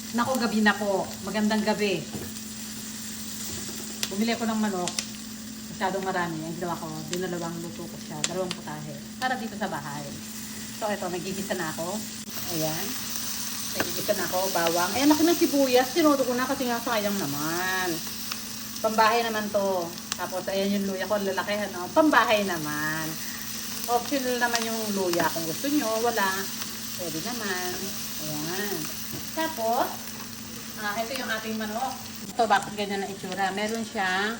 Naku, gabi na po. Magandang gabi. Bumili ako ng manok. Masyadong marami. Ang ginawa ko, dinalawang luto ko siya. Dalawang putahe. Para dito sa bahay. So, ito, nagigisa na ako. Ayan. Nagigisa na ako, bawang. Ayan, ako ng sibuyas. Sinudo ko na kasi nga sayang naman. Pambahay naman to. Tapos, ayan yung luya ko. Lalaki, ano? Pambahay naman. Optional naman yung luya. Kung gusto nyo, wala. Pwede naman. Ayan. Tapos, ito yung ating manok. Ito, bakit ganyan na itsura? Meron siyang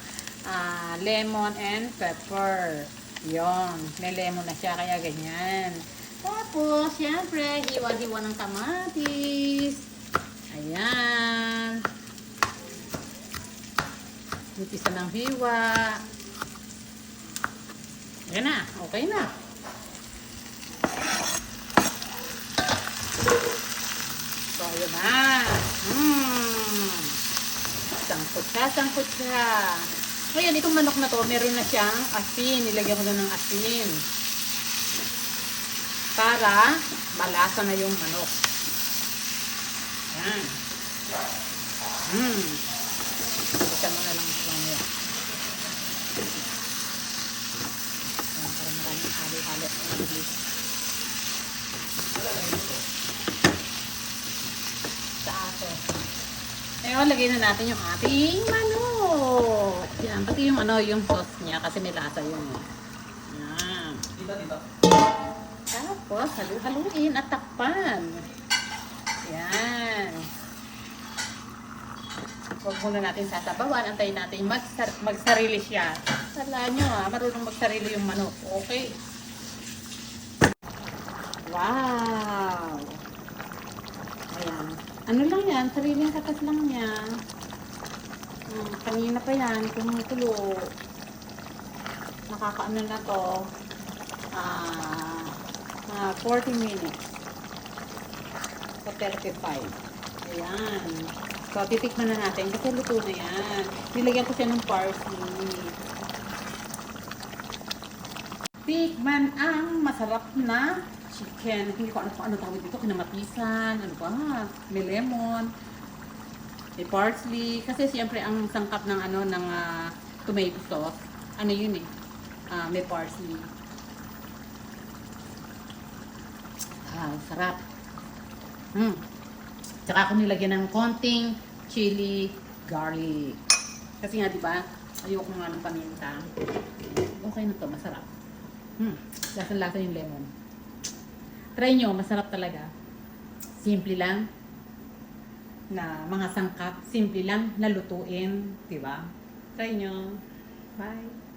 lemon and pepper. Yon, may lemon na siya, kaya ganyan. Tapos, syempre, hiwa-hiwa ng kamatis. Ayan. Nitisa ng hiwa. Ayan na, okay na. So, ayan na. Sangkot siya, sangkot siya. Ayan, itong manok na to, meron na siyang asin. Nilagyan ko na ng asin. Para malasa na yung manok. Ayan. Buksan mo na lang ito lang yan. Ayan, para maraming hali-hali. Sa aso. Ngayon, lagay na natin yung ating manok. Yan, pati yung yung sauce niya kasi may lasa yun. Yan. Tapos, halu-haluin at takpan. Yan. Huwag muna natin sasabawan. Antayin natin magsarili siya. Sala nyo marunong magsarili yung manok. Okay. Wow. Ayan. Ano lang yan? Sariling katas lang niya. Kanina pa yan. Kumukulo. Nakakaano na to. 40 minutes. So, 35. Ayan. So, titikman na natin. Kasi luto na yan. Nilagyan ko siya ng parsley. Tikman ang masarap na chicken. Hindi ko ano tawag dito. Kinamatisan. Ano ba? May lemon. May parsley. Kasi siyempre ang sangkap ng ng tomato sauce. Ano yun eh? May parsley. Sarap. Tsaka ako nilagyan ng konting chili garlic. Kasi nga, di ba? Ayoko nga ng paminta. Okay na to, masarap. Lasa-lasa yung lemon. Try nyo, masarap talaga. Simple lang na mga sangkap. Simple lang na lutuin. Di ba? Try nyo. Bye.